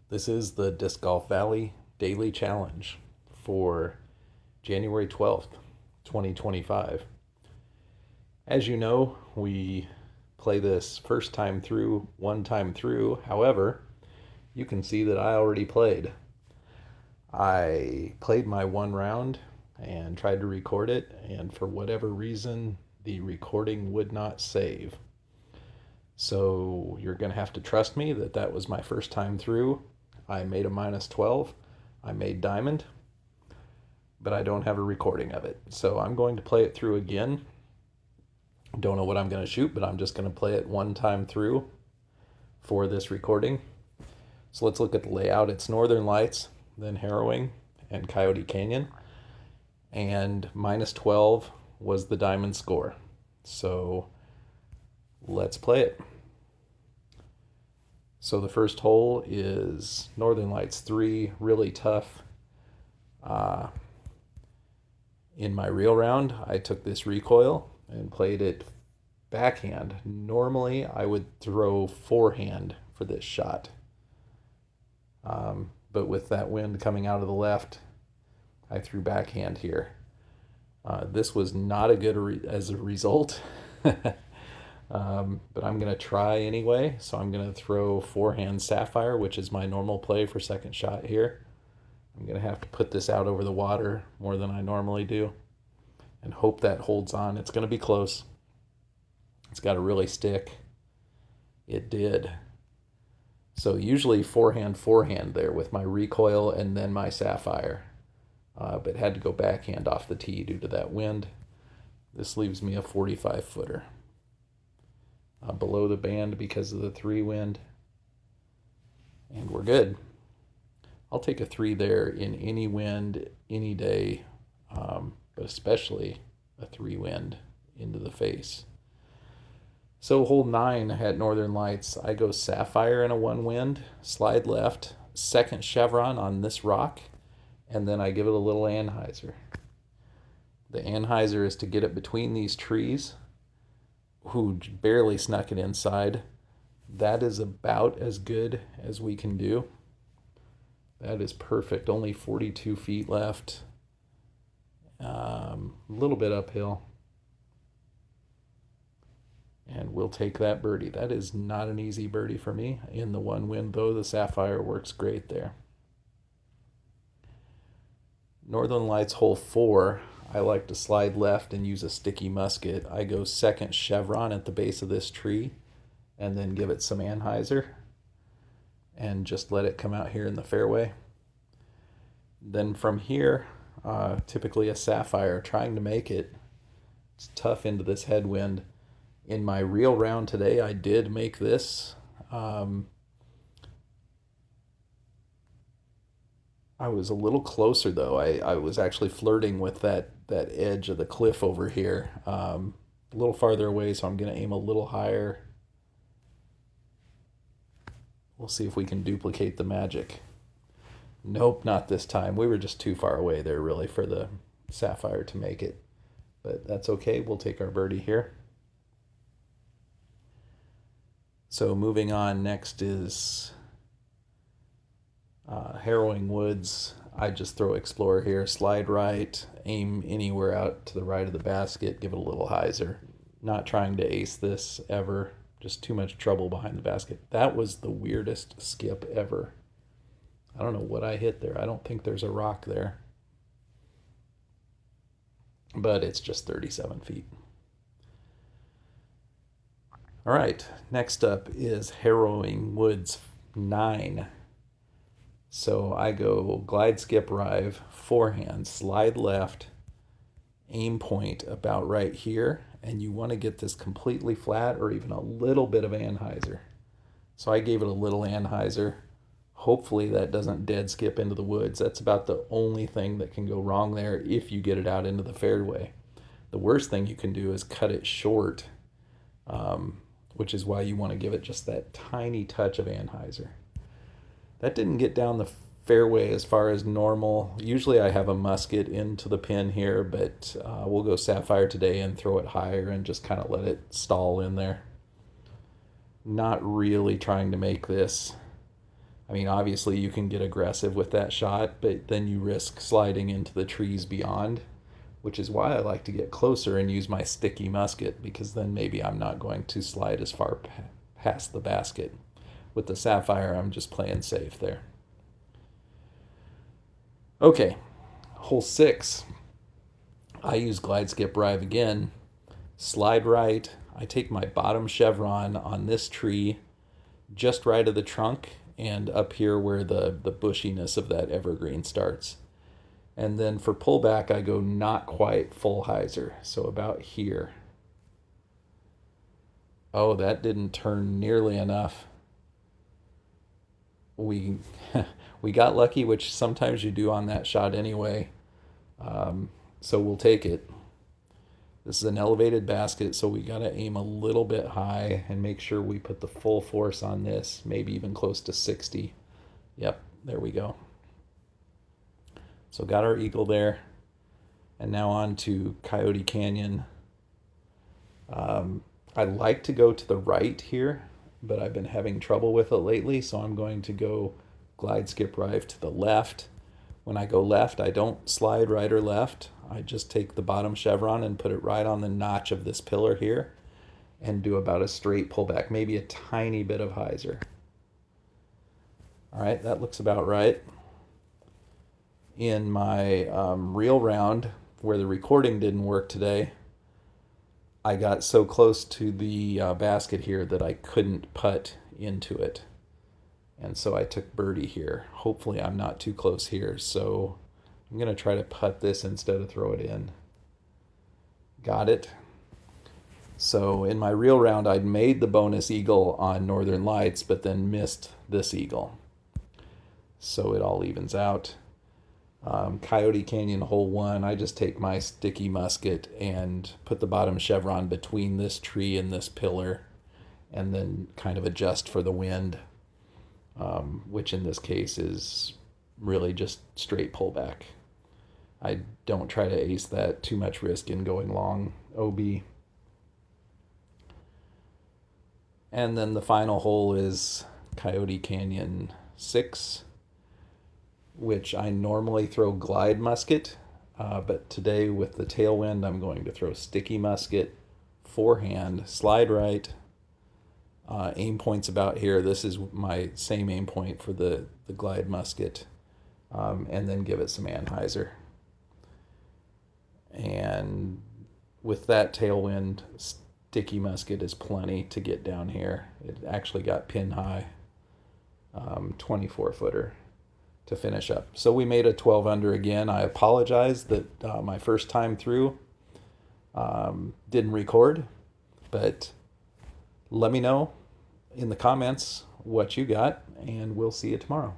This is the Disc Golf Valley Daily Challenge for January 12th, 2025. As you know, we play this first time through, one time through. However, you can see that I already played. I played my one round and tried to record it, and for whatever reason, the recording would not save. So you're going to have to trust me that that was my first time through. I made a minus 12. I made diamond, but I don't have a recording of it. So I'm going to play it through again. Don't know what I'm going to shoot, but I'm just going to play it one time through for this recording. So let's look at the layout. It's Northern Lights, then Harrowing, and Coyote Canyon. And minus 12 was the diamond score. So let's play it. So the first hole is Northern Lights 3, really tough. In my real round, I took this recoil and played it backhand. Normally, I would throw forehand for this shot. But with that wind coming out of the left, I threw backhand here. This was not a good as a result. But I'm going to try anyway. So I'm going to throw forehand sapphire, which is my normal play for second shot here. I'm going to have to put this out over the water more than I normally do and hope that holds on. It's going to be close. It's got to really stick. It did. So usually forehand there with my recoil and then my sapphire. But had to go backhand off the tee due to that wind. This leaves me a 45-footer. Below the band because of the 3 wind. And we're good. I'll take a 3 there in any wind, any day, but especially a 3 wind into the face. So hole 9 at Northern Lights, I go sapphire in a 1 wind, slide left, second chevron on this rock, and then I give it a little anhyzer. The anhyzer is to get it between these trees, who barely snuck it inside. That is about as good as we can do. That is perfect. Only 42 feet left. A little bit uphill. And we'll take that birdie. That is not an easy birdie for me. In the 1 wind, though, the sapphire works great there. Northern Lights hole 4. I like to slide left and use a sticky musket. I go second chevron at the base of this tree and then give it some anhyzer and just let it come out here in the fairway. Then from here, typically a sapphire, trying to make it. It's tough into this headwind. In my real round today, I did make this. I was a little closer though. I was actually flirting with that edge of the cliff over here. A little farther away, so I'm going to aim a little higher. We'll see if we can duplicate the magic. Nope, not this time. We were just too far away there really for the sapphire to make it. But that's okay. We'll take our birdie here. So moving on, next is Harrowing Woods. I just throw Explorer here, slide right, aim anywhere out to the right of the basket, give it a little hyzer. Not trying to ace this ever, just too much trouble behind the basket. That was the weirdest skip ever. I don't know what I hit there. I don't think there's a rock there. But it's just 37 feet. All right, next up is Harrowing Woods 9. So I go glide, skip, rive, forehand, slide left, aim point about right here, and you want to get this completely flat or even a little bit of anhyzer. So I gave it a little anhyzer. Hopefully that doesn't dead skip into the woods. That's about the only thing that can go wrong there if you get it out into the fairway. The worst thing you can do is cut it short, which is why you want to give it just that tiny touch of anhyzer. That didn't get down the fairway as far as normal. Usually I have a musket into the pin here, but we'll go sapphire today and throw it higher and just kind of let it stall in there. Not really trying to make this. I mean, obviously you can get aggressive with that shot, but then you risk sliding into the trees beyond, which is why I like to get closer and use my sticky musket, because then maybe I'm not going to slide as far past the basket. With the Sapphire, I'm just playing safe there. Okay, hole 6. I use glide skip rive again. Slide right. I take my bottom chevron on this tree, just right of the trunk, and up here where the bushiness of that evergreen starts. And then for pullback, I go not quite full hyzer, so about here. Oh, that didn't turn nearly enough. We we got lucky, which sometimes you do on that shot anyway. So we'll take it. This is an elevated basket, so we got to aim a little bit high and make sure we put the full force on this, maybe even close to 60. Yep, there we go. So got our eagle there. And now on to Coyote Canyon. I like to go to the right here, but I've been having trouble with it lately, so I'm going to go glide skip rive to the left. When I go left, I don't slide right or left. I just take the bottom chevron and put it right on the notch of this pillar here and do about a straight pullback, maybe a tiny bit of hyzer. All right, that looks about right. In my real round, where the recording didn't work today, I got so close to the basket here that I couldn't putt into it. And so I took birdie here. Hopefully I'm not too close here. So I'm going to try to putt this instead of throw it in. Got it. So in my real round, I'd made the bonus eagle on Northern Lights, but then missed this eagle. So it all evens out. Coyote Canyon hole 1, I just take my sticky musket and put the bottom chevron between this tree and this pillar, and then kind of adjust for the wind, which in this case is really just straight pullback. I don't try to ace that, too much risk in going long OB. And then the final hole is Coyote Canyon 6, which I normally throw glide musket, but today with the tailwind, I'm going to throw sticky musket, forehand, slide right, aim point's about here. This is my same aim point for the glide musket, and then give it some anhyzer. And with that tailwind, sticky musket is plenty to get down here. It actually got pin high, 24 footer. To finish up. So we made a 12 under again. I apologize that my first time through didn't record, but let me know in the comments what you got, and we'll see you tomorrow.